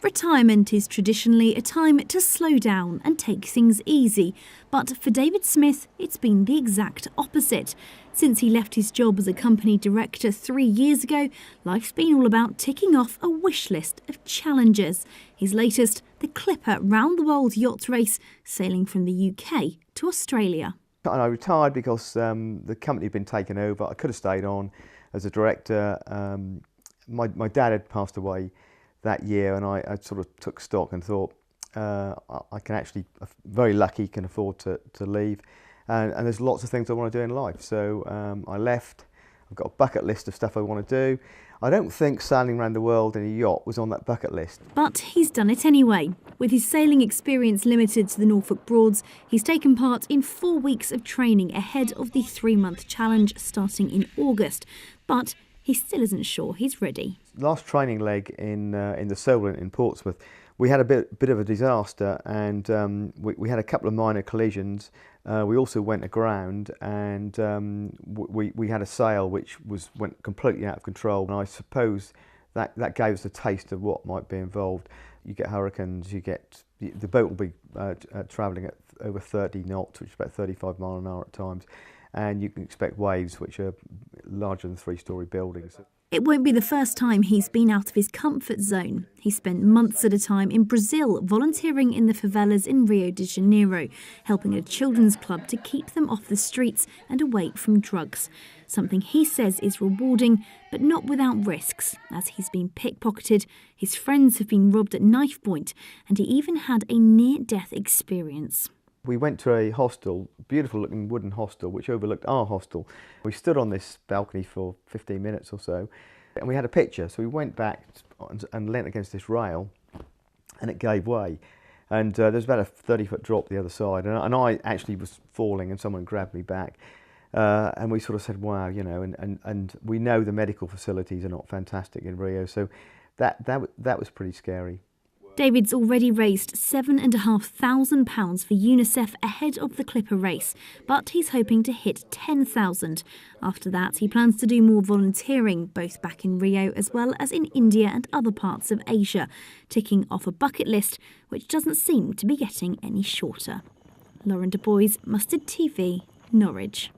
Retirement is traditionally a time to slow down and take things easy, but for David Smith, it's been the exact opposite. Since he left his job as a company director 3 years ago, life's been all about ticking off a wish list of challenges. His latest, the Clipper round-the-world yacht race, sailing from the UK to Australia. And I retired because the company had been taken over. I could have stayed on as a director. My dad had passed away that year, and I sort of took stock and thought I can actually, very lucky, can afford to leave, and there's lots of things I want to do in life. So I left. I've got a bucket list of stuff I want to do. I don't think sailing around the world in a yacht was on that bucket list. But he's done it anyway. With his sailing experience limited to the Norfolk Broads, he's taken part in 4 weeks of training ahead of the 3-month challenge starting in August. But he still isn't sure he's ready. Last training leg in the Solent in Portsmouth, we had a bit of a disaster, and we had a couple of minor collisions. We also went aground, and we had a sail which went completely out of control. And I suppose that gave us a taste of what might be involved. You get hurricanes, the boat will be travelling at over 30 knots, which is about 35 miles an hour at times. And you can expect waves which are larger than 3-storey buildings. It won't be the first time he's been out of his comfort zone. He spent months at a time in Brazil volunteering in the favelas in Rio de Janeiro, helping a children's club to keep them off the streets and away from drugs. Something he says is rewarding, but not without risks, as he's been pickpocketed, his friends have been robbed at knife point, and he even had a near-death experience. We went to a hostel, beautiful looking wooden hostel, which overlooked our hostel. We stood on this balcony for 15 minutes or so, and we had a picture. So we went back and leant against this rail, and it gave way. And there's about a 30-foot drop the other side, and I actually was falling, and someone grabbed me back. And we sort of said, wow, you know, and we know the medical facilities are not fantastic in Rio, so that was pretty scary. David's already raised £7,500 for UNICEF ahead of the Clipper race, but he's hoping to hit 10,000. After that, he plans to do more volunteering, both back in Rio as well as in India and other parts of Asia, ticking off a bucket list which doesn't seem to be getting any shorter. Lauren Du Bois, Mustard TV, Norwich.